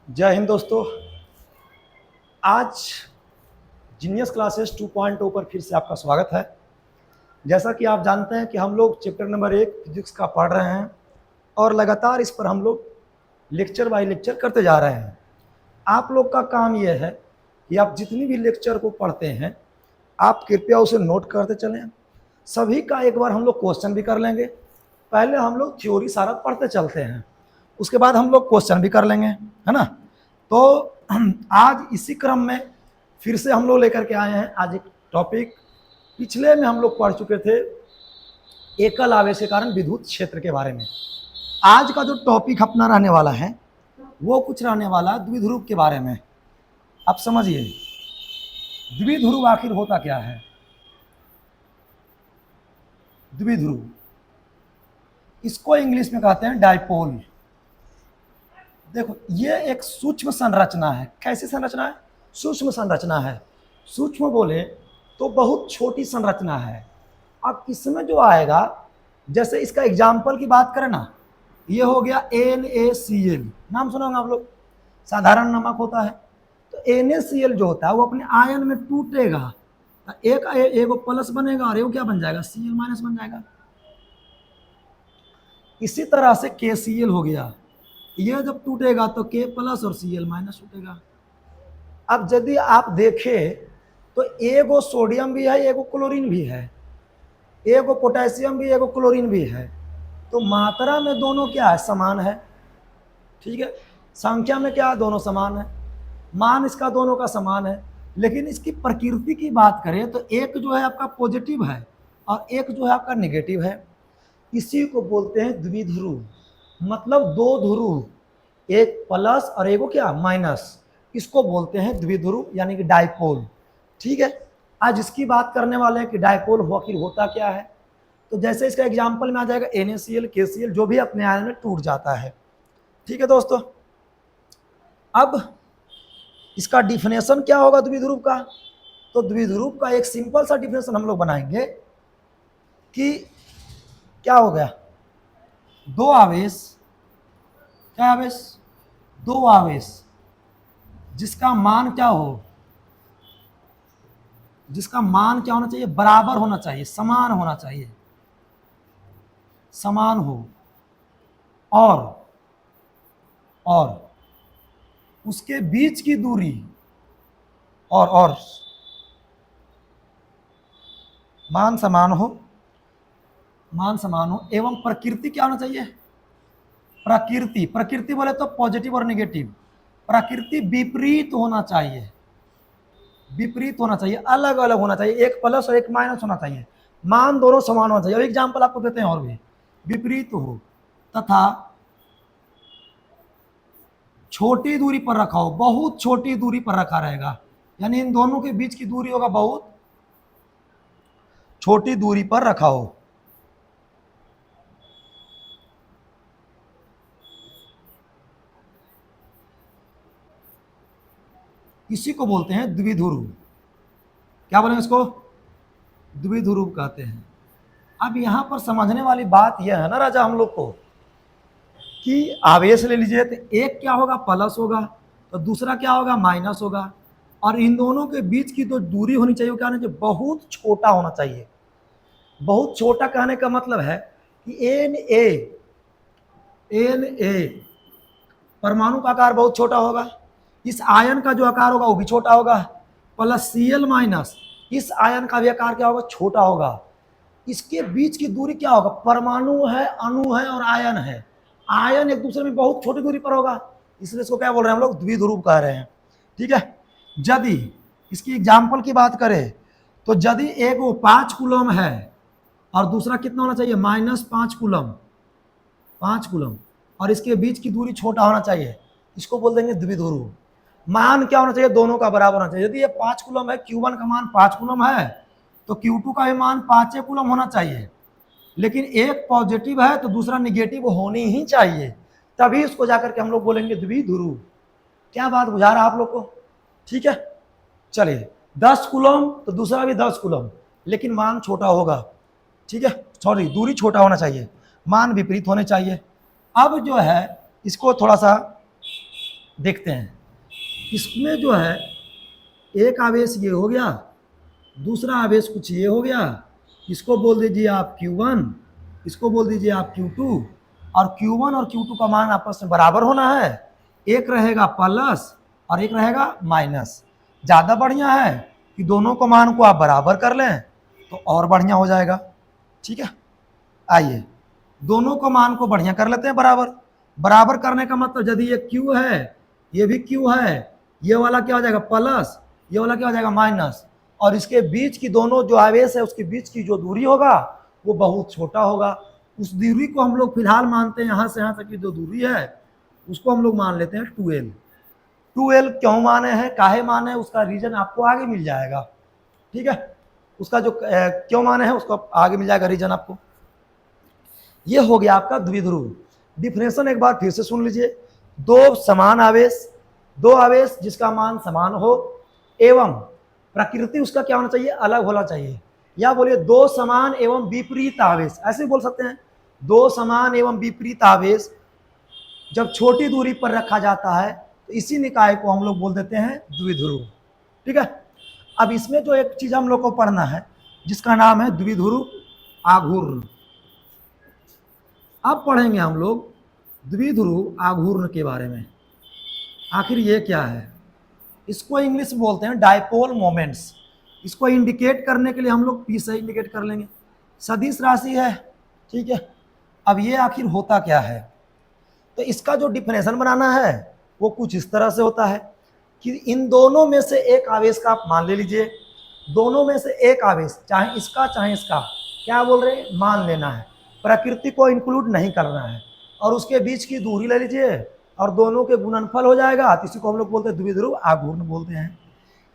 जय हिंद दोस्तों। आज जीनियस क्लासेस 2.0 पर फिर से आपका स्वागत है। जैसा कि आप जानते हैं कि हम लोग चैप्टर नंबर 1 फिजिक्स का पढ़ रहे हैं और लगातार इस पर हम लोग लेक्चर बाय लेक्चर करते जा रहे हैं। आप लोग का काम यह है कि आप जितनी भी लेक्चर को पढ़ते हैं आप कृपया उसे नोट करते चलें। सभी का एक बार हम लोग क्वेश्चन भी कर लेंगे। पहले हम लोग थ्योरी सारा पढ़ते चलते हैं, उसके बाद हम लोग क्वेश्चन भी कर लेंगे, है ना। तो आज इसी क्रम में फिर से हम लोग लेकर के आए हैं आज एक टॉपिक। पिछले में हम लोग पढ़ चुके थे एकल आवेश के कारण विद्युत क्षेत्र के बारे में। आज का जो टॉपिक अपना रहने वाला है वो कुछ रहने वाला द्विध्रुव के बारे में। आप समझिए द्विध्रुव आखिर होता क्या है। द्विध्रुव इसको इंग्लिश में कहते हैं डायपोल। देखो ये एक सूक्ष्म संरचना है। कैसी संरचना है? सूक्ष्म संरचना है। सूक्ष्म बोले तो बहुत छोटी संरचना है। अब इसमें जो आएगा, जैसे इसका एग्जाम्पल की बात करें ना, ये हो गया NaCl, नाम सुना होगा आप लोग, साधारण नमक होता है। तो NaCl जो होता है वो अपने आयन में टूटेगा, एक प्लस बनेगा और एक क्या बन जाएगा, Cl माइनस बन जाएगा। इसी तरह से KCl हो गया, ये जब टूटेगा तो K प्लस और Cl माइनस टूटेगा। अब यदि आप देखें तो एगो सोडियम भी है, एगो क्लोरीन भी है, एगो पोटेशियम भी, एगो क्लोरीन भी है। तो मात्रा में दोनों क्या है, समान है। ठीक है, संख्या में क्या है, दोनों समान है। मान इसका दोनों का समान है। लेकिन इसकी प्रकृति की बात करें तो एक जो है आपका पॉजिटिव है और एक जो है आपका नेगेटिव है। इसी को बोलते हैं द्विध्रुव, मतलब दो ध्रुव, एक प्लस और एगो क्या, माइनस। इसको बोलते हैं द्विध्रुव यानी कि डायपोल। ठीक है, आज इसकी बात करने वाले हैं कि डायपोल आखिर होता क्या है। तो जैसे इसका एग्जांपल में आ जाएगा NaCl, KCl, जो भी अपने आयन में टूट जाता है। ठीक है दोस्तों, अब इसका डिफिनेशन क्या होगा द्विध्रुव का। तो द्विध्रुव का एक सिंपल सा डिफिनेशन हम लोग बनाएंगे कि क्या हो गया, दो आवेश, क्या आवेश, दो आवेश जिसका मान क्या हो, जिसका मान क्या होना चाहिए, बराबर होना चाहिए, समान होना चाहिए, समान हो, और उसके बीच की दूरी और मान समान हो, मान समान हो, एवं प्रकृति क्या होना चाहिए, प्रकृति बोले तो पॉजिटिव और नेगेटिव। प्रकृति विपरीत होना चाहिए, विपरीत होना चाहिए, अलग अलग होना चाहिए, एक प्लस और एक माइनस होना चाहिए। मान दोनों समान होना चाहिए। अब एग्जांपल आपको देते हैं और भी, विपरीत हो तथा छोटी दूरी पर रखा हो, बहुत छोटी दूरी पर रखा रहेगा, यानी इन दोनों के बीच की दूरी होगा बहुत छोटी दूरी पर रखा हो। इसी को बोलते हैं द्विध्रुव। क्या बोलेंगे इसको, द्विध्रुव कहते हैं। अब यहां पर समझने वाली बात यह है ना राजा हम लोग को, कि आवेश ले लीजिए तो एक क्या होगा, प्लस होगा, तो दूसरा क्या होगा, माइनस होगा। और इन दोनों के बीच की जो दूरी होनी चाहिए वो क्या होना चाहिए, बहुत छोटा होना चाहिए। बहुत छोटा कहने का मतलब है कि Na परमाणु का आकार बहुत छोटा होगा, इस आयन का जो आकार होगा वो भी छोटा होगा, प्लस Cl माइनस, इस आयन का भी आकार क्या होगा, छोटा होगा। इसके बीच की दूरी क्या होगा, परमाणु है, अणु है और आयन है। आयन एक दूसरे में बहुत छोटी दूरी पर होगा, इसलिए इसको क्या बोल रहे हैं हम लोग, द्विध्रुव कह रहे हैं। ठीक है, यदि इसकी एग्जाम्पल की बात करें तो यदि एक वो 5 कूलम है और दूसरा कितना होना चाहिए, -5 कूलम, 5 कूलम, और इसके बीच की दूरी छोटा होना चाहिए, इसको बोल देंगे द्विध्रुव। मान क्या होना चाहिए, दोनों का बराबर होना चाहिए। यदि ये 5 कूलम है, Q1 का मान 5 कूलम है, तो Q2 का भी मान 5 कूलम होना चाहिए। लेकिन एक पॉजिटिव है तो दूसरा निगेटिव होनी ही चाहिए, तभी इसको जाकर के हम लोग बोलेंगे द्विध्रुव। क्या बात बुझा रहा है आप लोग को? ठीक है, चलिए 10 कूलम तो दूसरा भी 10 कूलम, लेकिन मान छोटा होगा। ठीक है, सॉरी, दूरी छोटा होना चाहिए, मान विपरीत होने चाहिए। अब जो है इसको थोड़ा सा देखते हैं। इसमें जो है एक आवेश ये हो गया, दूसरा आवेश कुछ ये हो गया, इसको बोल दीजिए आप Q1, इसको बोल दीजिए आप Q2, और Q1 और Q2 का मान आपस में बराबर होना है। एक रहेगा प्लस और एक रहेगा माइनस। ज़्यादा बढ़िया है कि दोनों को मान को आप बराबर कर लें तो और बढ़िया हो जाएगा। ठीक है, आइए दोनों को मान को बढ़िया कर लेते हैं बराबर। बराबर करने का मतलब यदि ये Q है, ये भी Q है, ये वाला क्या हो जाएगा प्लस, ये वाला क्या हो जाएगा माइनस, और इसके बीच की दोनों जो आवेश है उसके बीच की जो दूरी होगा वो बहुत छोटा होगा। उस दूरी को हम लोग फिलहाल मानते हैं, यहाँ से यहाँ तक की जो दूरी है उसको हम लोग मान लेते हैं 2L। 2L क्यों माने हैं, काहे माने हैं, उसका रीजन आपको आगे मिल जाएगा। ठीक है, उसका जो क्यों माने हैं उसको आगे मिल जाएगा रीजन आपको। ये हो गया आपका द्विध्रुव। डिफिनेशन एक बार फिर से सुन लीजिए। दो समान आवेश, दो आवेश जिसका मान समान हो एवं प्रकृति उसका क्या होना चाहिए, अलग होना चाहिए। या बोलिए दो समान एवं विपरीत आवेश, ऐसे बोल सकते हैं। दो समान एवं विपरीत आवेश जब छोटी दूरी पर रखा जाता है तो इसी निकाय को हम लोग बोल देते हैं द्विध्रुव। ठीक है, अब इसमें जो एक चीज हम लोग को पढ़ना है जिसका नाम है द्विध्रुव आघूर्ण। अब पढ़ेंगे हम लोग द्विध्रुव आघूर्ण के बारे में। आखिर ये क्या है, इसको इंग्लिश में बोलते हैं डायपोल मोमेंट्स। इसको इंडिकेट करने के लिए हम लोग पी से इंडिकेट कर लेंगे। सदिश राशि है, ठीक है। अब ये आखिर होता क्या है, तो इसका जो डिफिनेशन बनाना है वो कुछ इस तरह से होता है कि इन दोनों में से एक आवेश का आप मान ले लीजिए, दोनों में से एक आवेश चाहे इसका चाहे इसका क्या बोल रहे हैं, मान लेना है, प्रकृति को इंक्लूड नहीं करना है, और उसके बीच की दूरी ले लीजिए और दोनों के गुणनफल हो जाएगा, तो इसी को हम लोग बोलते हैं द्विध्रुव आघूर्ण बोलते हैं।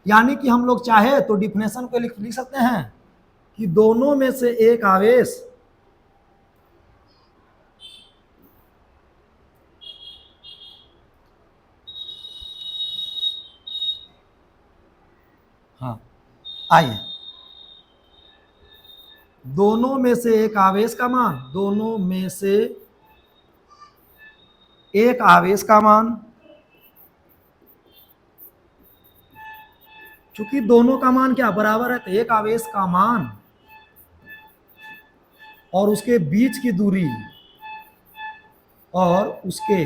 यानी कि हम लोग चाहे तो डिफिनेशन को लिख सकते हैं कि दोनों में से एक आवेश हाँ आइए, दोनों में से एक आवेश का मान, दोनों में से एक आवेश का मान, चूंकि दोनों का मान क्या बराबर है तो एक आवेश का मान और उसके बीच की दूरी और उसके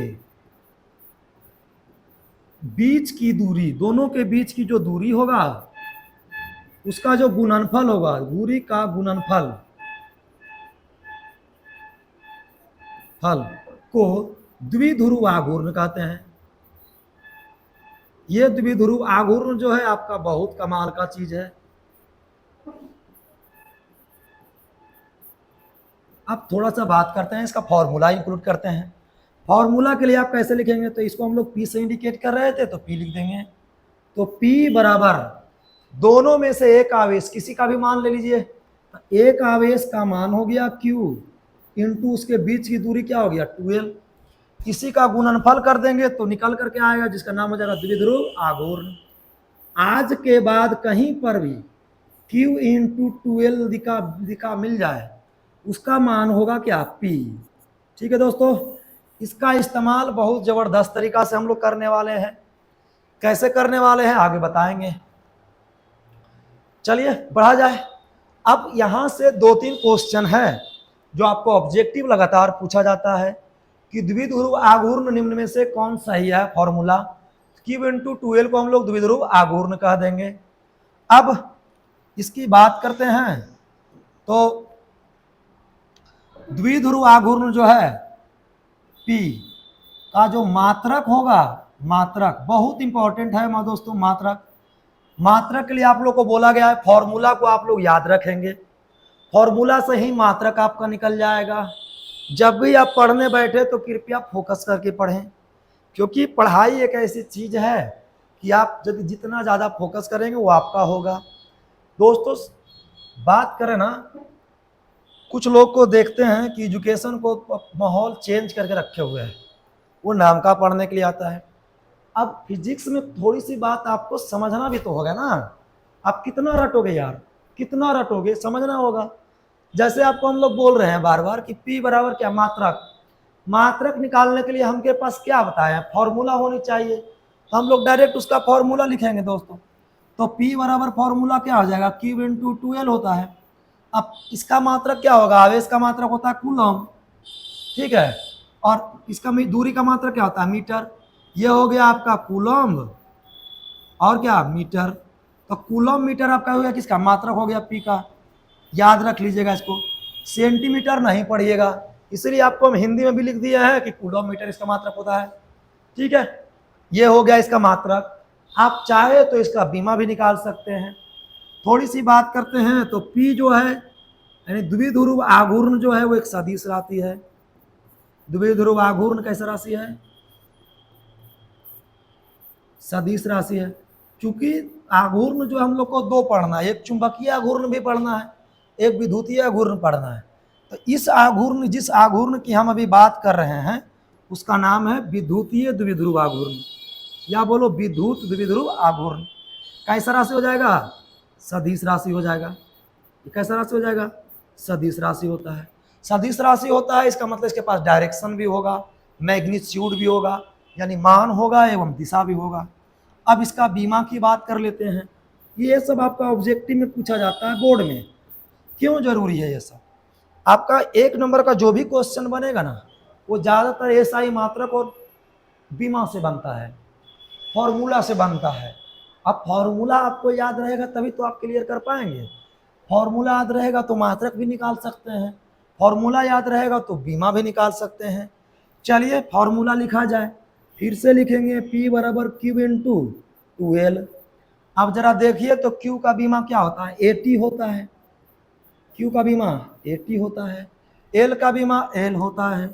बीच की दूरी, दोनों के बीच की जो दूरी होगा उसका जो गुणनफल होगा, दूरी का गुणनफल फल को द्विध्रुव आघूर्ण कहते हैं। ये द्विध्रुव आघूर्ण जो है आपका बहुत कमाल का चीज है। अब थोड़ा सा बात करते हैं, इसका फॉर्मूला इंक्लूड करते हैं। फॉर्मूला के लिए आप कैसे लिखेंगे, तो इसको हम लोग P से इंडिकेट कर रहे थे तो P लिख देंगे। तो P बराबर दोनों में से एक आवेश, किसी का भी मान ले लीजिए, एक आवेश का मान हो गया Q इंटू उसके बीच की दूरी क्या हो गया 2L, किसी का गुणनफल कर देंगे तो निकल करके आएगा जिसका नाम हो जाएगा द्विध्रुव आघूर्ण। आज के बाद कहीं पर भी Q इंटू 2L दिखा मिल जाए उसका मान होगा क्या P। ठीक है दोस्तों, इसका इस्तेमाल बहुत जबरदस्त तरीका से हम लोग करने वाले हैं। कैसे करने वाले हैं आगे बताएंगे। चलिए बढ़ा जाए। अब यहां से 2-3 क्वेश्चन है जो आपको ऑब्जेक्टिव लगातार पूछा जाता है कि द्विध्रुव आघूर्ण निम्न में से कौन सही है। फॉर्मूला Q इंटू 2L को हम लोग द्विध्रुव आघूर्ण कह देंगे। अब इसकी बात करते हैं तो द्विध्रुव आघूर्ण जो है P का जो मात्रक होगा, मात्रक बहुत इंपॉर्टेंट है मां दोस्तों। मात्रक, मात्रक के लिए आप लोग को बोला गया है फॉर्मूला को आप लोग याद रखेंगे, फॉर्मूला से ही मात्रक आपका निकल जाएगा। जब भी आप पढ़ने बैठे तो कृपया फोकस करके पढ़ें, क्योंकि पढ़ाई एक ऐसी चीज है कि आप जब जितना ज़्यादा फोकस करेंगे वो आपका होगा। दोस्तों बात करें ना, कुछ लोग को देखते हैं कि एजुकेशन को माहौल चेंज करके रखे हुए हैं, वो नाम का पढ़ने के लिए आता है। अब फिजिक्स में थोड़ी सी बात आपको समझना भी तो होगा ना। आप कितना रटोगे यार, कितना रटोगे, समझना होगा। जैसे आपको हम लोग बोल रहे हैं बार बार कि P बराबर क्या, मात्रक। मात्रक निकालने के लिए हमके पास क्या बताया, फॉर्मूला होनी चाहिए, तो हम लोग डायरेक्ट उसका फॉर्मूला लिखेंगे दोस्तों। तो P बराबर फॉर्मूला क्या हो जाएगा, Q इंटू 2L होता है। अब इसका मात्रक क्या होगा, आवेश का मात्रक होता है कूलम, ठीक है, और इसका दूरी का मात्रक क्या होता है, मीटर। ये हो गया आपका कूलम और क्या, मीटर। तो कूलम मीटर आपका हो गया किसका, मात्रक हो गया P का। याद रख लीजिएगा इसको, सेंटीमीटर नहीं पढ़िएगा, इसलिए आपको हम हिंदी में भी लिख दिया है कि कूलम मीटर इसका मात्रक होता है, ठीक है। ये हो गया इसका मात्रक। आप चाहे तो इसका बीमा भी निकाल सकते हैं। थोड़ी सी बात करते हैं, तो P जो है यानी द्विध्रुव आघूर्ण जो है वो एक सदिश राशि है। द्विध्रुव आघूर्ण कैसा राशि है, सदिश राशि है। चूंकि आघूर्ण जो हम लोग को दो पढ़ना है, एक चुंबकीय आघूर्ण भी पढ़ना है, एक विद्युतीय आघूर्ण पढ़ना है। तो इस आघूर्ण, जिस आघूर्ण की हम अभी बात कर रहे हैं, उसका नाम है विद्युतीय द्विध्रुव आघूर्ण, या बोलो विद्युत द्विध्रुव आघूर्ण। कैसा राशि हो जाएगा, सदिश राशि हो जाएगा। कैसा राशि हो जाएगा, सदिश राशि होता है। सदिश राशि होता है, इसका मतलब इसके पास डायरेक्शन भी होगा, मैग्नीट्यूड भी होगा, यानी मान होगा एवं दिशा भी होगा। अब इसका बीमा की बात कर लेते हैं। ये सब आपका ऑब्जेक्टिव में पूछा जाता है बोर्ड में। क्यों जरूरी है ये सब, आपका 1 नंबर का जो भी क्वेश्चन बनेगा ना, वो ज़्यादातर एसआई मात्रक और बीमा से बनता है, फॉर्मूला से बनता है। अब फॉर्मूला आपको याद रहेगा तभी तो आप क्लियर कर पाएंगे। फॉर्मूला याद रहेगा तो मात्रक भी निकाल सकते हैं, फॉर्मूला याद रहेगा तो बीमा भी निकाल सकते हैं। चलिए फॉर्मूला लिखा जाए, फिर से लिखेंगे P बराबर Q इंटू 2L। अब जरा देखिए तो Q का बीमा क्या होता है, 80 होता है। Q का बीमा 80 होता है, L का बीमा L होता है।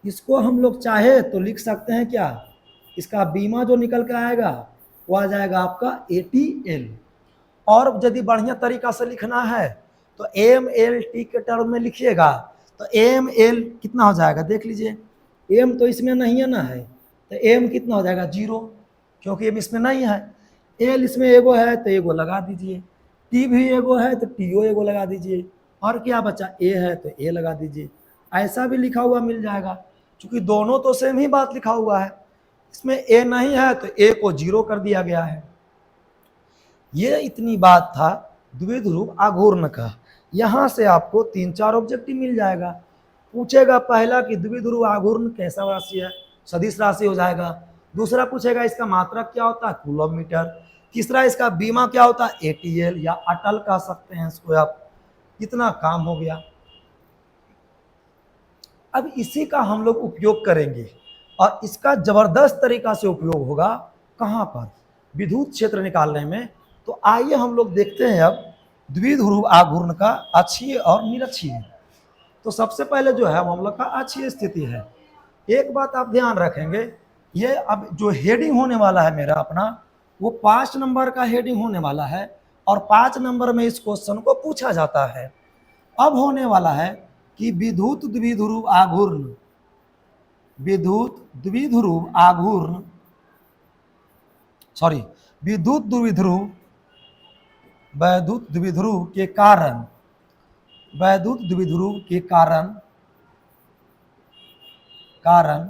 इसको हम लोग चाहे तो लिख सकते हैं क्या, इसका बीमा जो निकल के आएगा वो आ जाएगा आपका 80L। और यदि बढ़िया तरीका से लिखना है तो MLT के टर्म में लिखिएगा, तो ML कितना हो जाएगा देख लीजिए। M तो इसमें नहीं है ना, है तो M कितना हो जाएगा 0, क्योंकि M इसमें नहीं है। L इसमें एगो है तो एगो लगा दीजिए, T भी एगो है तो TO एगो लगा दीजिए, और क्या बचा A है तो A लगा दीजिए। ऐसा भी लिखा हुआ मिल जाएगा, क्योंकि दोनों तो सेम ही बात लिखा हुआ है। इसमें A नहीं है तो A को 0 कर दिया गया है। ये इतनी बात था द्विध्रुव आघूर्ण का। यहाँ से आपको 3-4 ऑब्जेक्टिव मिल जाएगा। पूछेगा पहला कि द्विध्रुव आघूर्ण कैसा राशि है, सदिश राशि हो जाएगा। दूसरा पूछेगा इसका मात्रक क्या होता है, कूलम मीटर। तीसरा इसका बीमा क्या होता है, ATL या अटल कह सकते हैं इसको आप। इतना काम हो गया। अब इसी का हम लोग उपयोग करेंगे, और इसका जबरदस्त तरीका से उपयोग होगा कहाँ पर, विद्युत क्षेत्र निकालने में। तो आइए हम लोग देखते हैं अब द्विध्रुव आघूर्ण का अक्षीय और निरक्षीय। तो सबसे पहले जो है वो हम लोग का अक्षीय स्थिति है। एक बात आप ध्यान रखेंगे, ये अब जो हेडिंग होने वाला है मेरा अपना, वो 5 नंबर का हेडिंग होने वाला है, और 5 नंबर में इस क्वेश्चन को पूछा जाता है। अब होने वाला है कि विद्युत द्विध्रुव आघूर्ण, विद्युत द्विध्रुव आघूर्ण, सॉरी विद्युत द्विध्रुव, वैद्युत द्विध्रुव के कारण, वैद्युत द्विध्रुव के कारण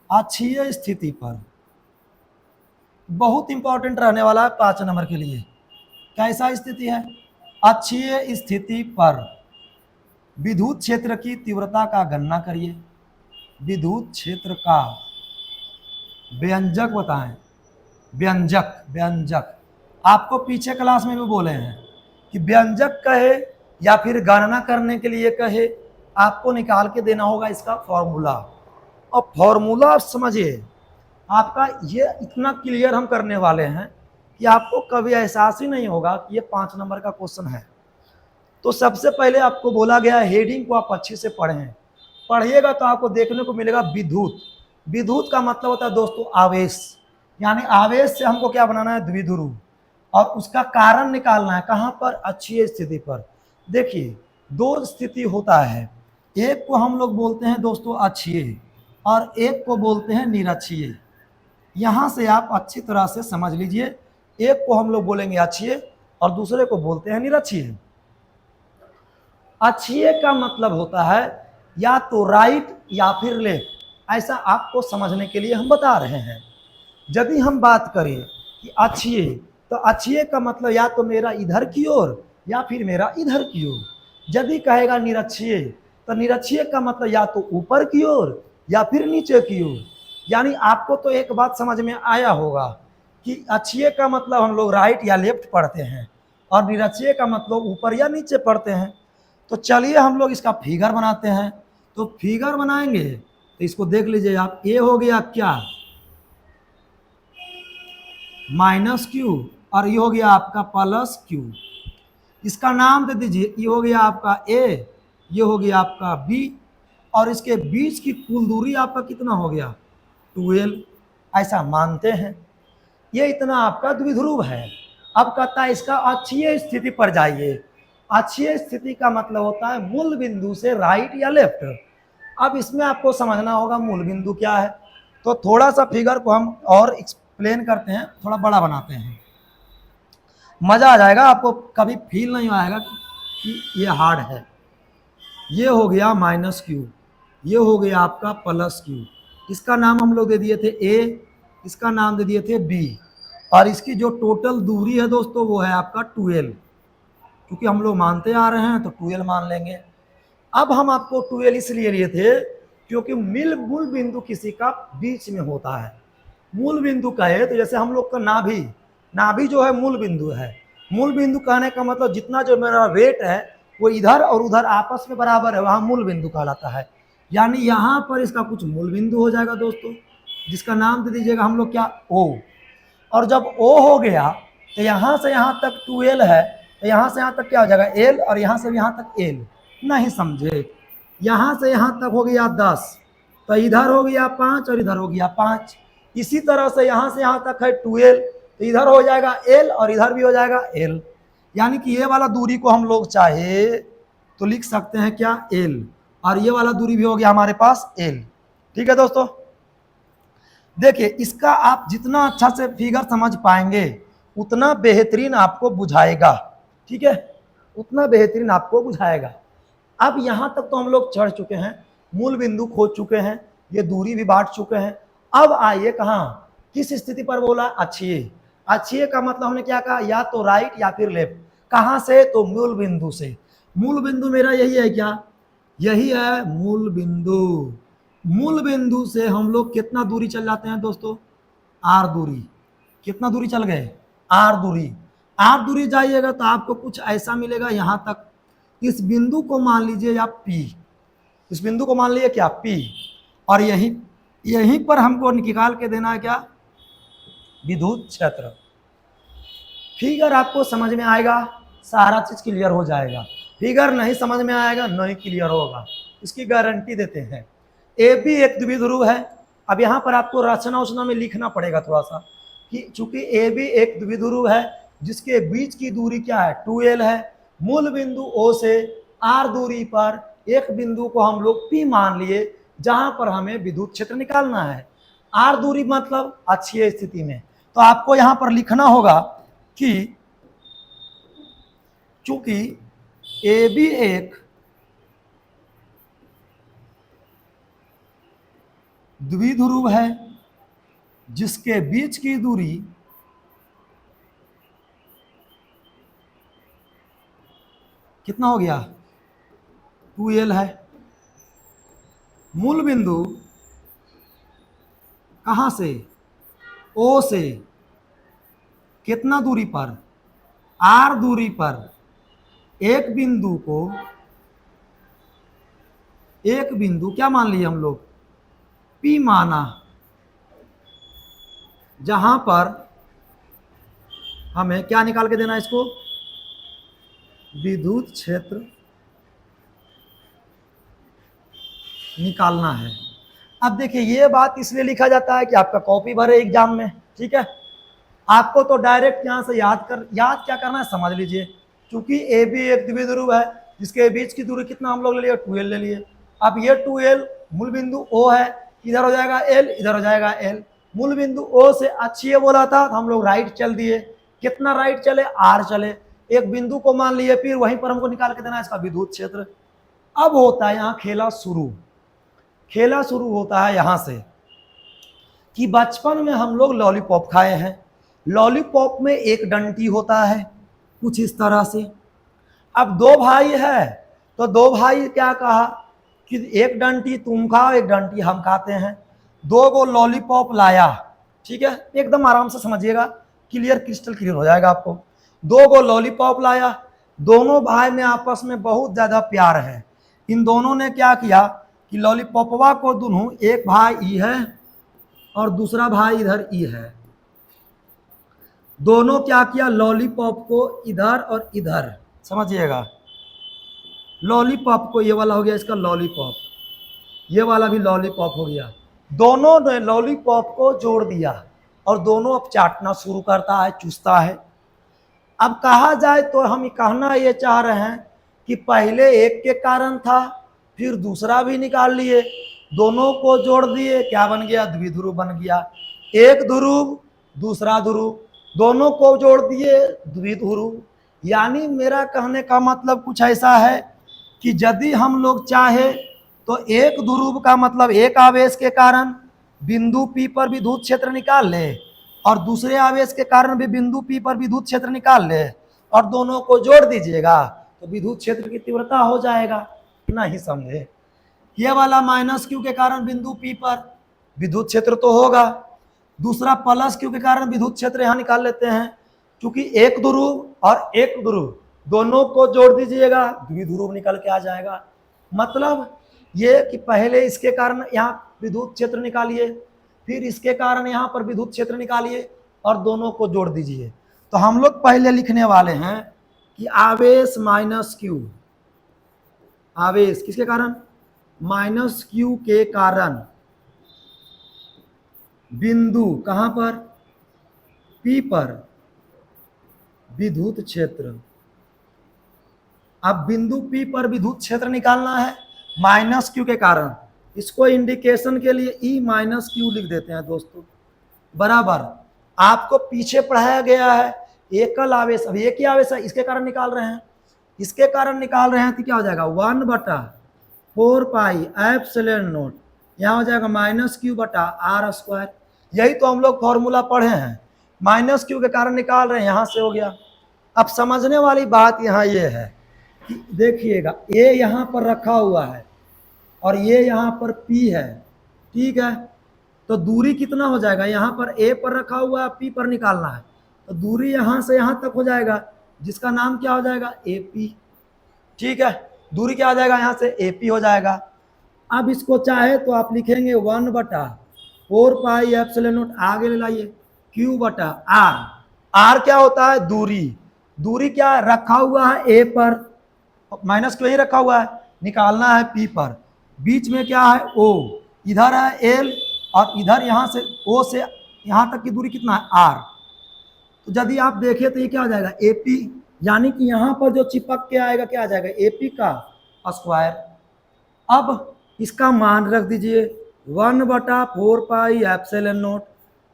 अक्षीय स्थिति पर, बहुत इंपॉर्टेंट रहने वाला है 5 नंबर के लिए। कैसा स्थिति है, अक्षीय स्थिति पर विद्युत क्षेत्र की तीव्रता का गणना करिए। विद्युत क्षेत्र का व्यंजक बताएं, व्यंजक, व्यंजक आपको पीछे क्लास में भी बोले हैं कि व्यंजक कहे या फिर गणना करने के लिए कहे, आपको निकाल के देना होगा इसका फॉर्मूला। और फॉर्मूला आप समझिए, आपका ये इतना क्लियर हम करने वाले हैं कि आपको कभी एहसास ही नहीं होगा कि ये 5 नंबर का क्वेश्चन है। तो सबसे पहले आपको बोला गया हेडिंग को आप अच्छे से पढ़ें, पढ़िएगा तो आपको देखने को मिलेगा विद्युत। विद्युत का मतलब होता है दोस्तों आवेश, यानी आवेश से हमको क्या बनाना है, द्विध्रुव, और उसका कारण निकालना है कहाँ पर, अक्षीय स्थिति पर। देखिए 2 स्थिति होता है, एक को हम लोग बोलते हैं दोस्तों अक्षीय, और एक को बोलते हैं निरक्षीय। यहाँ से आप अच्छी तरह से समझ लीजिए, एक को हम लोग बोलेंगे अक्षीय और दूसरे को बोलते हैं निरक्षीय। अक्षीय का मतलब होता है या तो राइट या फिर लेफ्ट, ऐसा आपको समझने के लिए हम बता रहे हैं। यदि हम बात करें कि अच्छिए, तो अच्छिए का मतलब या तो मेरा इधर की ओर या फिर मेरा इधर की ओर। यदि कहेगा निरक्षीय, तो निरक्षीय का मतलब या तो ऊपर की ओर या फिर नीचे की ओर। यानी आपको तो एक बात समझ में आया होगा कि अच्छिए का मतलब हम लोग राइट या लेफ्ट पढ़ते हैं और निरक्षीय का मतलब ऊपर या नीचे पढ़ते हैं। तो चलिए हम लोग इसका फिगर बनाते हैं। तो फिगर बनाएंगे तो इसको देख लीजिए आप, ए हो गया क्या, माइनस क्यू, और ये हो गया आपका प्लस क्यू। इसका नाम दे दीजिए, ये हो गया आपका ए, ये हो गया आपका बी, और इसके बीच की कुल दूरी आपका कितना हो गया, 12। ऐसा मानते हैं। ये इतना आपका द्विध्रुव है। अब कहता है इसका अक्षीय स्थिति पर जाइए। अक्षीय स्थिति का मतलब होता है मूल बिंदु से राइट या लेफ्ट। अब इसमें आपको समझना होगा मूल बिंदु क्या है। तो थोड़ा सा फिगर को हम और एक्सप्लेन करते हैं, थोड़ा बड़ा बनाते हैं, मजा आ जाएगा आपको, कभी फील नहीं आएगा कि ये हार्ड है। ये हो गया माइनस क्यू, ये हो गया आपका प्लस क्यू। इसका नाम हम लोग दे दिए थे ए, इसका नाम दे दिए थे बी, और इसकी जो टोटल दूरी है दोस्तों वो है आपका 12। क्योंकि हम लोग मानते आ रहे हैं तो 12 मान लेंगे। अब हम आपको 12 इसलिए लिए थे क्योंकि मूल बिंदु किसी का बीच में होता है। मूल बिंदु कहे तो जैसे हम लोग का नाभि, नाभि जो है मूल बिंदु है। मूल बिंदु कहने का मतलब जितना जो मेरा वेट है वो इधर और उधर आपस में बराबर है, वहाँ मूल बिंदु कहलाता है। यानी यहाँ पर इसका कुछ मूल बिंदु हो जाएगा दोस्तों, जिसका नाम दे दीजिएगा हम लोग क्या, ओ। और जब ओ हो गया तो यहाँ से यहाँ तक 2l है, तो यहाँ से यहाँ तक क्या हो जाएगा l, और यहाँ से यहाँ तक l। नहीं समझे, यहाँ से यहाँ तक हो गया 10, तो इधर हो गया 5 और इधर हो गया 5। इसी तरह से यहाँ से यहाँ तक है 12, तो इधर हो जाएगा l और इधर भी हो जाएगा l। यानी कि ये वाला दूरी को हम लोग चाहे तो लिख सकते हैं क्या, l, और ये वाला दूरी भी हो गया हमारे पास l। ठीक है दोस्तों, देखिए इसका आप जितना अच्छा से फिगर समझ पाएंगे उतना बेहतरीन आपको बुझाएगा। ठीक है, उतना बेहतरीन आपको बुझाएगा। अब यहाँ तक तो हम लोग चढ़ चुके हैं, मूल बिंदु खोज चुके हैं, ये दूरी भी बांट चुके हैं। अब आइए कहाँ, किस स्थिति पर बोला, अक्षीय। अक्षीय का मतलब हमने क्या कहा, या तो राइट या फिर लेफ्ट। कहाँ से, तो मूल बिंदु से। मूल बिंदु मेरा यही है क्या, यही है मूल बिंदु। मूल बिंदु से हम लोग कितना दूरी चल जाते हैं दोस्तों, आर दूरी। कितना दूरी चल गए, आर दूरी। आर दूरी जाइएगा तो आपको कुछ ऐसा मिलेगा यहाँ तक। इस बिंदु को मान लीजिए आप P, इस बिंदु को मान लीजिए क्या P, और यहीं पर हमको निकाल के देना है क्या, विद्युत क्षेत्र। फिगर आपको समझ में आएगा, सारा चीज क्लियर हो जाएगा। फिगर नहीं समझ में आएगा, नहीं क्लियर होगा, इसकी गारंटी देते हैं। ए बी एक द्विध्रुव है। अब यहाँ पर आपको रचना उचना में लिखना पड़ेगा थोड़ा सा, कि चूंकि ए बी एक द्विध्रुव है जिसके बीच की दूरी क्या है, 2l है। मूल बिंदु ओ से आर दूरी पर एक बिंदु को हम लोग P मान लिए, जहां पर हमें विद्युत क्षेत्र निकालना है। आर दूरी मतलब अक्षीय स्थिति में। तो आपको यहां पर लिखना होगा कि चूंकि ए बी एक द्विध्रुव है जिसके बीच की दूरी कितना हो गया, 2l है। मूल बिंदु कहां से, ओ से कितना दूरी पर, आर दूरी पर एक बिंदु क्या मान लिए हम लोग, P माना, जहां पर हमें क्या निकाल के देना, इसको विद्युत क्षेत्र निकालना है। अब देखिए ये बात इसलिए लिखा जाता है कि आपका कॉपी भरे एग्जाम में। ठीक है, आपको तो डायरेक्ट यहां से याद क्या करना है, समझ लीजिए। क्योंकि ए बी एक द्विध्रुव है जिसके बीच की दूरी कितना हम लोग ले लिए, 2l ले लिए। अब ये 2l मूल बिंदु O है, इधर हो जाएगा l, इधर हो जाएगा l। मूल बिंदु O से अक्षीय बोला था तो हम लोग राइट चल दिए। कितना राइट चले, r चले। एक बिंदु को मान लिए, फिर वहीं पर हमको निकाल के देना है इसका विद्युत क्षेत्र। अब होता है यहाँ खेला शुरू। खेला शुरू होता है यहाँ से कि बचपन में हम लोग लॉलीपॉप खाए हैं। लॉलीपॉप में एक डंटी होता है कुछ इस तरह से। अब दो भाई है तो दो भाई क्या कहा कि एक डंटी तुम खाओ एक डंटी हम खाते हैं। दो गो लॉलीपॉप लाया, ठीक है, एकदम आराम से समझिएगा, क्लियर क्रिस्टल क्लियर हो जाएगा आपको। दो गो लॉलीपॉप लाया, दोनों भाई में आपस में बहुत ज़्यादा प्यार है। इन दोनों ने क्या किया कि लॉलीपॉपवा को दोनों, एक भाई ई है और दूसरा भाई इधर ई है, दोनों क्या किया लॉलीपॉप को इधर और इधर, समझिएगा, लॉलीपॉप को, ये वाला हो गया इसका लॉलीपॉप, ये वाला भी लॉलीपॉप हो गया, दोनों ने लॉलीपॉप को जोड़ दिया और दोनों अब चाटना शुरू करता है, चूसता है। अब कहा जाए तो हम कहना ये चाह रहे हैं कि पहले एक के कारण था, फिर दूसरा भी निकाल लिए, दोनों को जोड़ दिए, क्या बन गया, द्विध्रुव बन गया। एक ध्रुव दूसरा ध्रुव, दोनों को जोड़ दिए द्विध्रुव। यानी मेरा कहने का मतलब कुछ ऐसा है कि यदि हम लोग चाहे तो एक ध्रुव का मतलब एक आवेश के कारण बिंदु P पर विद्युत क्षेत्र निकाल ले और दूसरे आवेश के कारण भी बिंदु P पर विद्युत क्षेत्र निकाल ले और दोनों को जोड़ दीजिएगा तो विद्युत क्षेत्र की तीव्रता हो जाएगा। नहीं समझे? ये वाला माइनस Q के कारण बिंदु P पर विद्युत क्षेत्र तो होगा, दूसरा प्लस Q के कारण विद्युत क्षेत्र यहाँ निकाल लेते हैं, क्योंकि एक ध्रुव और एक ध्रुव दोनों को जोड़ दीजिएगा द्विध्रुव निकल के आ जाएगा। मतलब ये कि पहले इसके कारण यहाँ विद्युत क्षेत्र निकालिए, फिर इसके कारण यहाँ पर विद्युत क्षेत्र निकालिए और दोनों को जोड़ दीजिए। तो हम लोग पहले लिखने वाले हैं कि आवेश माइनस Q, आवेश किसके कारण, माइनस Q के कारण बिंदु कहां पर, P पर विद्युत क्षेत्र। अब बिंदु P पर विद्युत क्षेत्र निकालना है माइनस Q के कारण, इसको इंडिकेशन के लिए E माइनस Q लिख देते हैं दोस्तों, बराबर। आपको पीछे पढ़ाया गया है एकल आवेश, अब एक ही आवेश है, इसके कारण निकाल रहे हैं, इसके कारण निकाल रहे हैं तो क्या हो जाएगा 1/4 पाई एप्सिलॉन नॉट, यहाँ हो जाएगा माइनस Q बटा आर स्क्वायर। यही तो हम लोग फॉर्मूला पढ़े हैं, माइनस Q के कारण निकाल रहे हैं, यहाँ से हो गया। अब समझने वाली बात यहाँ ये है कि देखिएगा ए यहाँ पर रखा हुआ है और ये यहाँ पर P है, ठीक है, तो दूरी कितना हो जाएगा, यहाँ पर ए पर रखा हुआ है, P पर निकालना है, तो दूरी यहाँ से यहाँ तक हो जाएगा जिसका नाम क्या हो जाएगा AP, ठीक है, दूरी क्या आ जाएगा यहाँ से AP हो जाएगा। अब इसको चाहे तो आप लिखेंगे 1/4 पाई एप्सिलॉन नॉट, आगे ले लाइए Q बटा R। R क्या होता है, दूरी, दूरी क्या रखा हुआ है A पर, माइनस Q ही रखा हुआ है, निकालना है P पर, बीच में क्या है O, इधर है L और इधर यहाँ से O से यहाँ तक की दूरी कितना है R। तो यदि आप देखें तो ये क्या हो जाएगा AP, यानी कि यहाँ पर जो चिपक के आएगा क्या आ जाएगा AP का स्क्वायर। अब इसका मान रख दीजिए 1/4 पाई एप्सिलॉन नॉट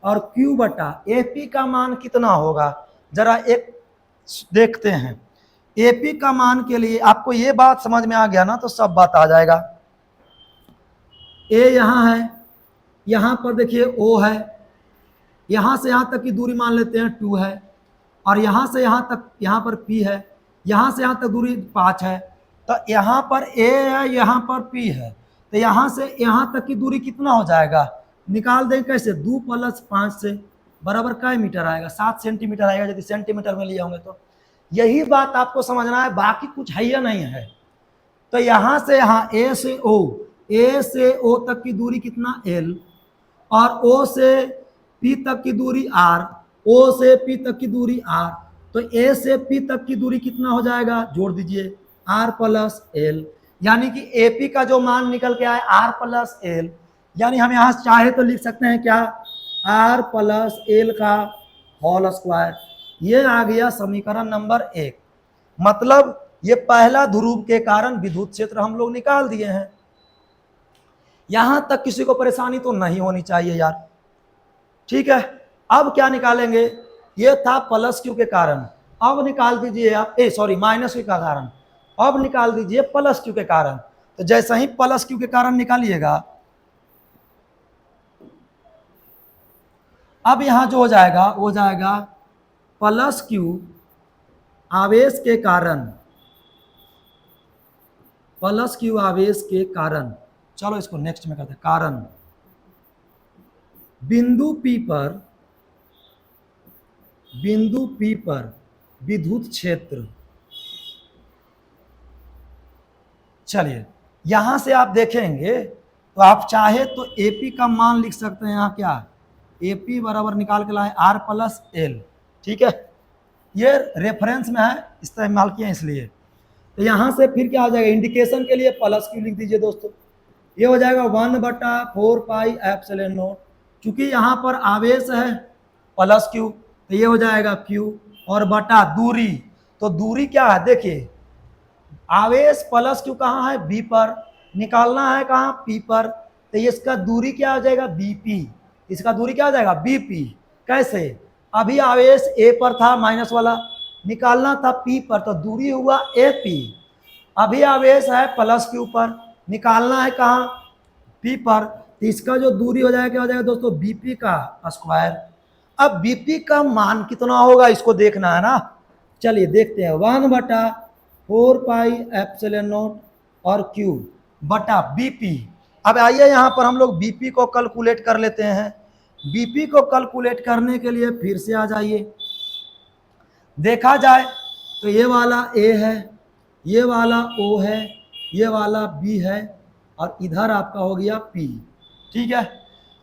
और Q बटा AP का मान कितना होगा, जरा एक देखते हैं। AP का मान के लिए आपको ये बात समझ में आ गया ना, तो सब बात आ जाएगा। A यहाँ है, यहाँ पर देखिए O है, यहाँ से यहाँ तक की दूरी मान लेते हैं 2 है, और यहाँ से यहाँ तक यहाँ पर P है, यहाँ से यहाँ तक दूरी 5 है, तो यहाँ पर A है, यहाँ पर P है, तो यहाँ से यहाँ तक की दूरी कितना हो जाएगा, निकाल दें कैसे, 2 + 5 से बराबर क्या मीटर आएगा, 7 सेंटीमीटर आएगा, यदि सेंटीमीटर में लिए होंगे तो। यही बात आपको समझना है, बाकी कुछ है या नहीं है। तो यहाँ से यहाँ A से O तक की दूरी कितना L, और O से P तक की दूरी R, O से P तक की दूरी R, तो A से P तक की दूरी कितना हो जाएगा, जोड़ दीजिए R + L, यानी कि AP का जो मान निकल के आए R + L, यानी हम यहाँ चाहे तो लिख सकते हैं क्या, R + L का होल स्क्वायर। ये आ गया समीकरण नंबर 1। मतलब ये पहला ध्रुव के कारण विद्युत क्षेत्र हम लोग निकाल दिए हैं। यहां तक किसी को परेशानी तो नहीं होनी चाहिए यार, ठीक है। अब क्या निकालेंगे, ये था प्लस Q के कारण, अब निकाल दीजिए आप माइनस Q का कारण, अब निकाल दीजिए प्लस Q के कारण। तो जैसे ही प्लस Q के कारण निकालिएगा अब यहाँ जो हो जाएगा वो हो जाएगा प्लस क्यू आवेश के कारण, प्लस क्यू आवेश के कारण, चलो इसको नेक्स्ट में करते हैं, कारण बिंदु P पर विद्युत क्षेत्र। चलिए यहां से आप देखेंगे तो आप चाहे तो एपी का मान लिख सकते हैं, यहाँ क्या एपी बराबर निकाल के लाए आर प्लस एल, ठीक है, ये रेफरेंस में है इस्तेमाल किए इसलिए। तो यहाँ से फिर क्या हो जाएगा, इंडिकेशन के लिए प्लस क्यू लिख दीजिए दोस्तों, ये हो जाएगा 1/4 पाई एप्सिलॉन नॉट, क्योंकि यहाँ पर आवेश है प्लस क्यू तो ये हो जाएगा क्यू, और बटा दूरी, तो दूरी क्या है देखिए, आवेश प्लस क्यू कहाँ है बी पर, निकालना है कहाँ पी पर, तो इसका दूरी क्या हो जाएगा बीपी, इसका दूरी क्या हो जाएगा बीपी। कैसे, अभी आवेश ए पर था माइनस वाला, निकालना था पी पर तो दूरी हुआ एपी, अभी आवेश है प्लस क्यू पर, निकालना है कहाँ पी पर, तो इसका जो दूरी हो जाएगा क्या हो जाएगा दोस्तों बीपी का स्क्वायर। अब बीपी का मान कितना होगा इसको देखना है ना, चलिए देखते हैं, 1/4 पाई एप्सिलॉन नॉट और क्यू बटा बीपी। अब आइए यहाँ पर हम लोग बीपी को कैलकुलेट कर लेते हैं। बीपी को कैलकुलेट करने के लिए फिर से आ जाइए, देखा जाए तो ये वाला ए है, ये वाला ओ है, ये वाला बी है, और इधर आपका हो गया पी, ठीक है।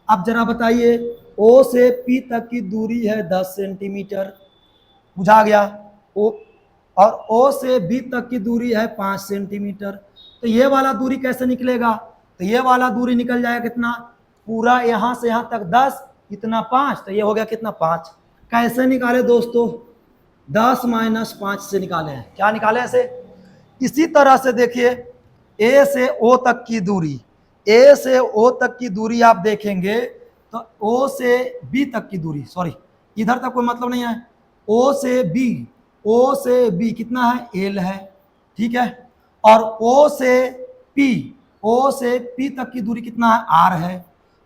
अब जरा बताइए, ओ से पी तक की दूरी है 10 सेंटीमीटर, बुझा गया, ओ और ओ से बी तक की दूरी है 5 सेंटीमीटर, तो ये वाला दूरी कैसे निकलेगा, तो ये वाला दूरी निकल जाएगा कितना, पूरा यहाँ से यहाँ तक 10, इतना 5, तो ये हो गया कितना 5। कैसे निकाले दोस्तों, 10 - 5 से निकाले हैं, क्या निकाले ऐसे। इसी तरह से देखिए ए से ओ तक की दूरी, ए से ओ तक की दूरी आप देखेंगे तो ओ से बी तक की दूरी, सॉरी इधर तक कोई मतलब नहीं है, ओ से बी कितना है एल है, ठीक है, और ओ से पी तक की दूरी कितना है आर है।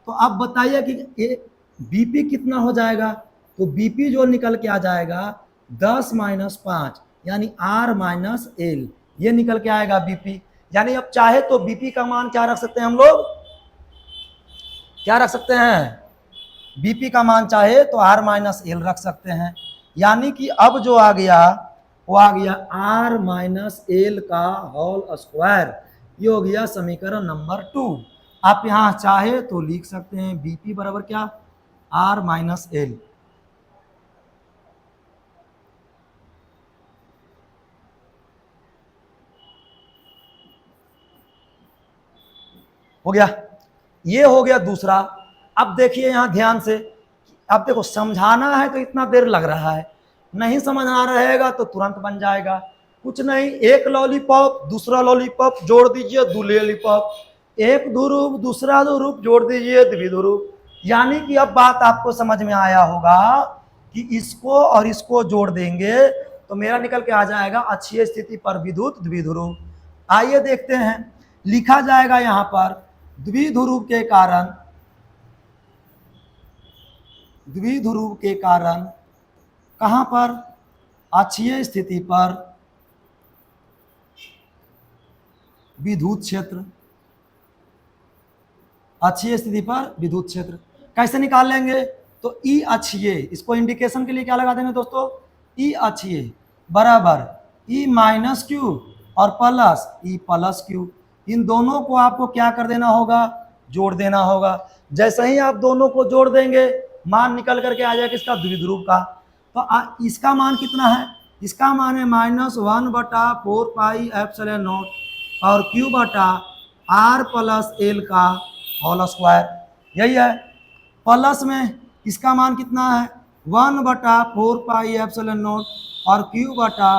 तो अब बताइए कि बीपी कितना हो जाएगा, तो बीपी जो निकल के आ जाएगा 10 - 5 यानी आर माइनस एल, ये निकल के आएगा बीपी। यानी अब चाहे तो बीपी का मान क्या रख सकते हैं हम लोग, क्या रख सकते हैं, बीपी का मान चाहे तो आर माइनस एल रख सकते हैं, यानी कि अब जो आ गया वो आ गया आर माइनस एल का होल स्क्वायर, ये हो गया समीकरण नंबर 2। आप यहाँ चाहे तो लिख सकते हैं बीपी बराबर क्या आर माइनस एल। हो गया, ये हो गया दूसरा। अब देखिए यहाँ ध्यान से, अब देखो समझाना है तो इतना देर लग रहा है, नहीं समझ आ रहेगा तो तुरंत बन जाएगा, कुछ नहीं, एक लॉलीपॉप दूसरा लॉलीपॉप जोड़ दीजिए लॉलीपॉप, एक ध्रुव दूसरा ध्रुव जोड़ दीजिए द्विध्रुव। यानी कि अब बात आपको समझ में आया होगा कि इसको और इसको जोड़ देंगे तो मेरा निकल के आ जाएगा अक्षीय स्थिति पर विद्युत द्विध्रुव। आइए देखते हैं, लिखा जाएगा यहाँ पर द्विध्रुव के कारण कहां पर, अक्षीय स्थिति पर विद्युत क्षेत्र, अक्षीय स्थिति पर विद्युत क्षेत्र कैसे निकाल लेंगे, तो ई अक्षीय, इसको इंडिकेशन के लिए क्या लगा देंगे दोस्तों, ई अक्षीय बराबर ई माइनस क्यू और प्लस ई प्लस क्यू, इन दोनों को आपको क्या कर देना होगा, जोड़ देना होगा। जैसे ही आप दोनों को जोड़ देंगे मान निकल करके आ जाएगा किसका, द्विध्रुव का। तो इसका मान कितना है, इसका मान है -1/4 पाई एप्सिलॉन नॉट और क्यू बटा आर प्लस एल का होल स्क्वायर, यही है। प्लस में इसका मान कितना है 1/4 पाई एप्सिलॉन नॉट और क्यू बटा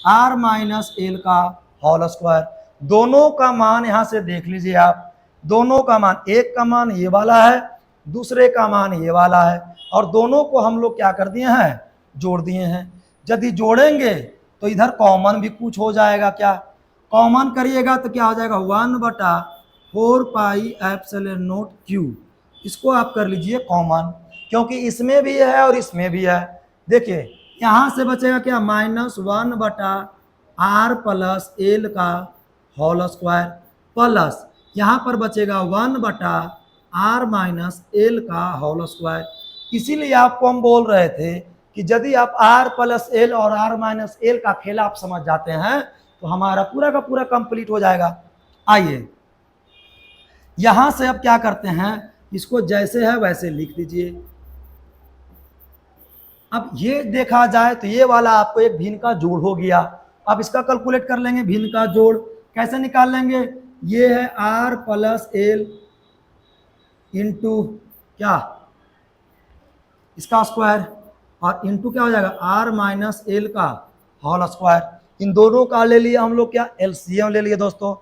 आर माइनस एल का होल स्क्वायर। दोनों का मान यहाँ से देख लीजिए आप, दोनों का मान, एक का मान ये वाला है, दूसरे का मान ये वाला है, और दोनों को हम लोग क्या कर दिए हैं, जोड़ दिए हैं। यदि जोड़ेंगे तो इधर कॉमन भी कुछ हो जाएगा, क्या कॉमन करिएगा तो क्या हो जाएगा 1/4 पाई एप्सिलॉन नॉट क्यू, इसको आप कर लीजिए कॉमन, क्योंकि इसमें भी है और इसमें भी है। देखिए यहां से बचेगा क्या, -1/r प्लस एल का होल स्क्वायर, प्लस यहां पर बचेगा 1/r माइनस एल का होल स्क्वायर। इसीलिए आपको हम बोल रहे थे कि यदि आप r प्लस एल और r माइनस एल का खेल आप समझ जाते हैं तो हमारा पूरा का पूरा कंप्लीट हो जाएगा। आइए यहां से अब क्या करते हैं, इसको जैसे है वैसे लिख दीजिए। अब ये देखा जाए तो ये वाला आपको एक भिन्न का जोड़ हो गया। अब इसका कैलकुलेट कर लेंगे, भिन्न का जोड़ कैसे निकाल लेंगे, ये है r प्लस एल इंटू क्या, इसका स्क्वायर, और इंटू क्या हो जाएगा r माइनस एल का होल स्क्वायर। इन दोनों का ले लिया हम लोग क्या, एलसीएम ले लिए दोस्तों।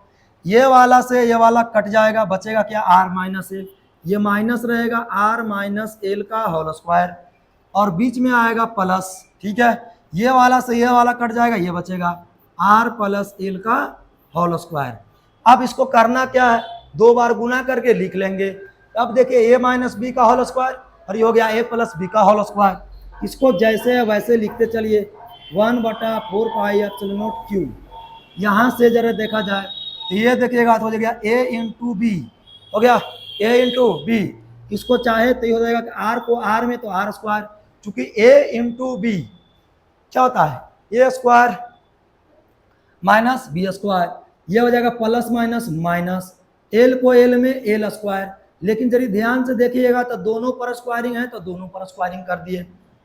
ये वाला से ये वाला कट जाएगा, बचेगा क्या r माइनस एल, ये माइनस रहेगा r माइनस एल का होल स्क्वायर, और बीच में आएगा प्लस। ठीक है, ये वाला से ये वाला कट जाएगा, ये बचेगा r प्लस एल का होल स्क्वायर। अब इसको करना क्या है, 2 बार गुना करके लिख लेंगे। अब देखिए a माइनस बी का होल स्क्वायर, और ये हो गया a प्लस बी का होल स्क्वायर। इसको जैसे है वैसे लिखते चलिए, 1/4 पाई एप्सिलॉन नॉट क्यू। यहाँ से जरा देखा जाए तो ये देखिएगा तो हो जाएगा a इंटू बी, हो गया a इंटू बी। इसको चाहे तो ये हो जाएगा कि r को r में तो r स्क्वायर, चूंकि a इंटू बी क्या होता है a square minus B square, ये हो जाएगा प्लस माइनस माइनस, एल को एल में एल स्क्वायर। लेकिन यदि ध्यान से देखिएगा तो दोनों पर स्क्वायरिंग है तो दोनों पर स्क्वायरिंग कर दिए।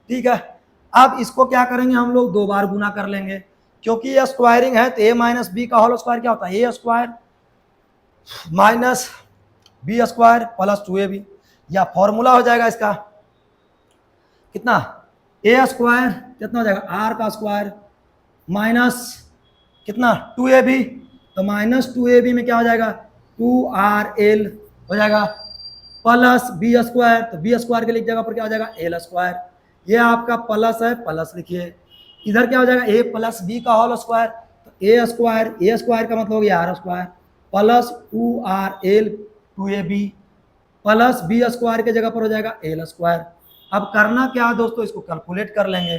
ठीक है, अब इसको क्या करेंगे हम लोग, 2 बार गुना कर लेंगे, क्योंकि ये स्क्वायरिंग है तो a माइनस बी का होल स्क्वायर क्या होता है, a square minus B square plus 2ab, या फॉर्मूला हो जाएगा इसका कितना, a स्क्वायर कितना हो जाएगा r का स्क्वायर माइनस कितना 2ab, तो माइनस 2ab में क्या हो जाएगा 2rl हो जाएगा, प्लस बी स्क्वायर, तो बी स्क्वायर के लिख जगह पर क्या हो जाएगा एल स्क्वायर। ये आपका प्लस है, प्लस लिखिए, इधर क्या हो जाएगा a प्लस बी का होल स्क्वायर, तो a स्क्वायर का मतलब हो गया r square plus 2rl 2ab plus B square के जगह पर हो जाएगा एल स्क्वायर। अब करना क्या है दोस्तों, इसको कैलकुलेट कर लेंगे।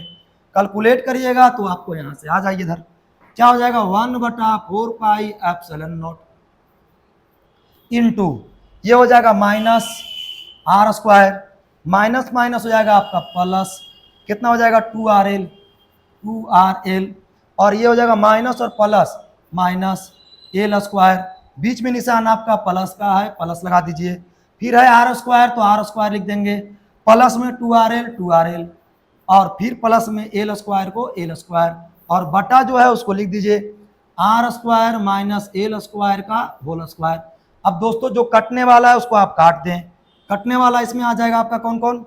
कैलकुलेट करिएगा तो आपको यहाँ से आ जाइए, इधर क्या हो जाएगा 1/4 पाई एप्सिलॉन नॉट इंटू ये हो जाएगा minus r square, minus minus हो जाएगा आपका प्लस, कितना हो जाएगा 2rl, और ये हो जाएगा माइनस और प्लस माइनस एल स्क्वायर, बीच में निशान आपका प्लस का है, प्लस लगा दीजिए। फिर है r स्क्वायर, तो r स्क्वायर लिख देंगे, प्लस में 2rl, और फिर प्लस में एल स्क्वायर को एल स्क्वायर, और बटा जो है उसको लिख दीजिए r square minus L square का होल स्क्वायर। अब दोस्तों जो कटने वाला है उसको आप काट दें, कटने वाला इसमें आ जाएगा आपका कौन कौन,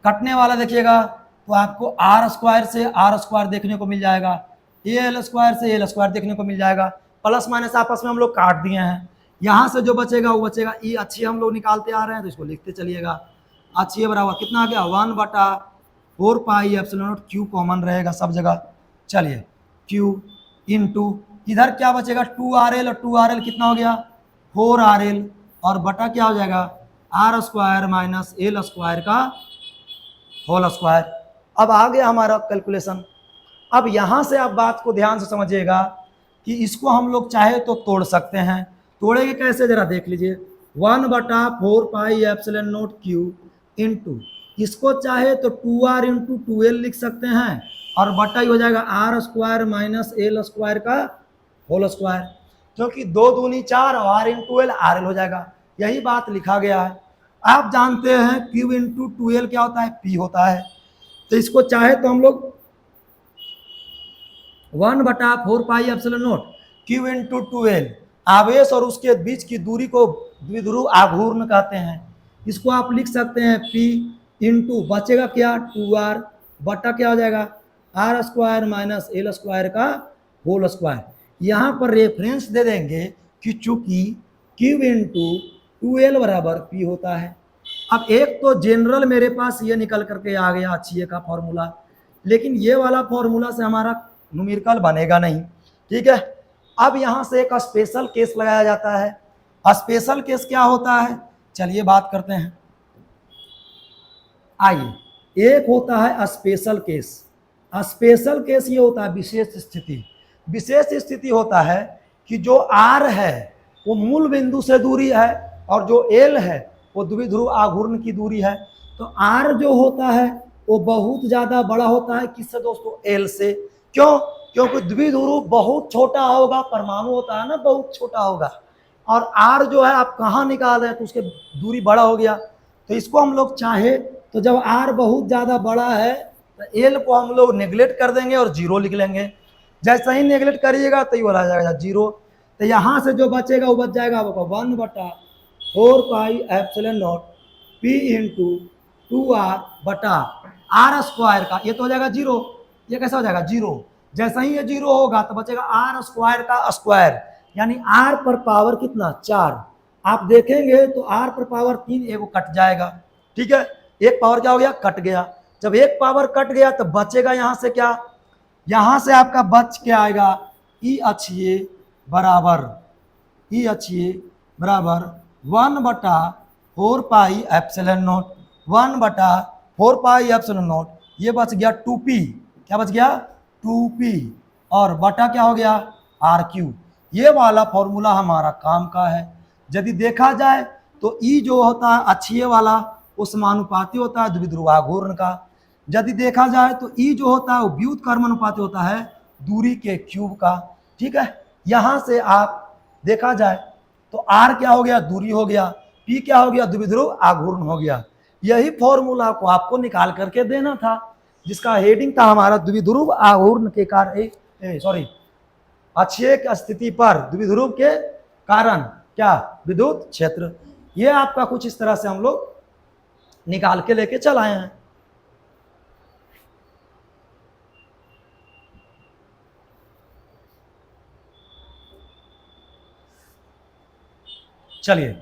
कटने वाला देखिएगा तो आपको r स्क्वायर से r स्क्वायर देखने को मिल जाएगा, एल स्क्वायर से एल स्क्वायर देखने को मिल जाएगा, प्लस माइनस आपस में हम लोग काट दिए हैं। यहाँ से जो बचेगा वो बचेगा, ई अच्छी हम लोग निकालते आ रहे हैं तो इसको लिखते चलिएगा, अच्छी बराबर कितना आ गया 1/4 pi epsilon not Q common रहेगा सब जगह। चलिए क्यू इंटू इधर क्या बचेगा 2rl, और 2rl कितना हो गया 4rl, और बटा क्या हो जाएगा r square minus L square का होल स्क्वायर। अब आ गया हमारा कैलकुलेशन। अब यहाँ से आप बात को ध्यान से समझिएगा कि इसको हम लोग चाहे तो तोड़ सकते हैं, तोड़ेंगे कैसे जरा देख लीजिए, 1/4 pi epsilon not Q into इसको चाहे तो 2r इंटू 2l लिख सकते हैं, और बटा ही हो जाएगा r square minus L square का होल स्क्वायर, क्योंकि 2 दूनी 4 और r इंटू एल RL हो जाएगा, यही बात लिखा गया है। आप जानते हैं Q इंटू 2l क्या होता है, P होता है, तो इसको चाहे तो हम लोग 1/4 pi epsilon not Q into 2l, आवेश और उसके बीच की दूरी को द्विध्रुव आघूर्ण कहते हैं, इसको आप लिख सकते हैं P इंटू बचेगा क्या 2r, बटा क्या हो जाएगा r square minus L square का होल स्क्वायर। यहाँ पर रेफरेंस दे देंगे कि चूंकि Q इंटू 2l बराबर P होता है। अब एक तो जनरल मेरे पास ये निकल करके आ गया अच्छी का फॉर्मूला, लेकिन ये वाला फॉर्मूला से हमारा न्यूमेरिकल बनेगा नहीं। ठीक है, अब यहाँ से एक स्पेशल केस लगाया जाता है। स्पेशल केस क्या होता है, चलिए बात करते हैं। आइए, एक होता है स्पेशल केस। स्पेशल केस ये होता है विशेष स्थिति। विशेष स्थिति होता है कि जो आर है वो मूल बिंदु से दूरी है और जो एल है वो द्विध्रुव आघूर्ण की दूरी है। तो आर जो होता है वो बहुत ज्यादा बड़ा होता है किससे दोस्तों? एल से। क्यों? क्योंकि द्विध्रुव बहुत छोटा होगा, परमाणु होता है ना बहुत छोटा होगा, और आर जो है आप कहाँ निकाल रहे हैं तो उसके दूरी बड़ा हो गया। तो इसको हम लोग चाहे तो जब आर बहुत ज्यादा बड़ा है तो एल को हम लोग नेग्लेक्ट कर देंगे और जीरो लिख लेंगे। जैसा ही नेग्लेक्ट करिएगा तो ये वाला आ जाएगा जीरो। तो यहाँ से जो बचेगा वो बच जाएगा आपको 1/4π∈0 पी इंटू 2r बटा आर स्क्वायर का, ये तो हो जाएगा जीरो। ये कैसा हो जाएगा? जीरो। जैसा ही ये जीरो होगा तो बचेगा आर स्क्वायर का स्क्वायर, यानी आर पर पावर कितना? 4। आप देखेंगे तो आर पर पावर 3 एगो कट जाएगा। ठीक है, एक पावर क्या हो गया? कट गया। जब एक पावर कट गया तो बचेगा यहाँ से क्या? यहाँ से आपका बच के आएगा ई अछिए बराबर 1/4π∈0 1/4π∈0। ये बच गया 2p। क्या बच गया? 2p। और बटा क्या हो गया? RQ। ये वाला फॉर्मूला हमारा काम का है। यदि देखा जाए तो ई जो होता है अक्षीय वाला वो समानुपाती होता है द्विध्रुव आघूर्ण का। यदि देखा जाए तो ई जो होता है वो व्युत कर्मानुपाती होता है दूरी के क्यूब का। ठीक है, यहां से आप देखा जाए तो आर क्या हो गया? दूरी हो गया। पी क्या हो गया? द्विध्रुव आघूर्ण हो गया। यही फॉर्मूला को आपको निकाल करके देना था, जिसका हेडिंग था हमारा द्विध्रुव आघूर्ण के कारण, सॉरी, अक्षीय स्थिति पर द्विध्रुव के कारण क्या? विद्युत क्षेत्र। ये आपका कुछ इस तरह से हम लोग निकाल के लेके चल आए हैं। चलिए,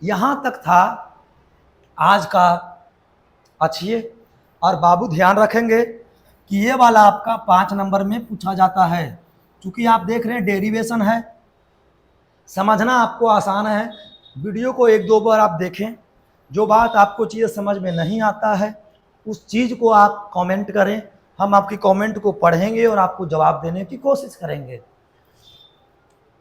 यहां तक था आज का अक्षीय। और बाबू ध्यान रखेंगे कि ये वाला आपका 5 नंबर में पूछा जाता है। चूंकि आप देख रहे हैं डेरिवेशन है, समझना आपको आसान है। वीडियो को 1-2 बार आप देखें। जो बात आपको चीज़ समझ में नहीं आता है उस चीज़ को आप कमेंट करें, हम आपकी कमेंट को पढ़ेंगे और आपको जवाब देने की कोशिश करेंगे।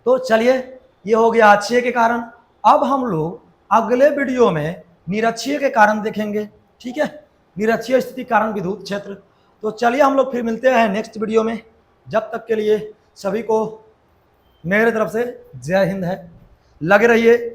तो चलिए, ये हो गया अक्षीय के कारण। अब हम लोग अगले वीडियो में निरक्षीय के कारण देखेंगे। ठीक है, निरक्षीय स्थिति कारण विद्युत क्षेत्र। तो चलिए हम लोग फिर मिलते हैं नेक्स्ट वीडियो में। जब तक के लिए सभी को मेरे तरफ से जय हिंद है। लगे रहिए।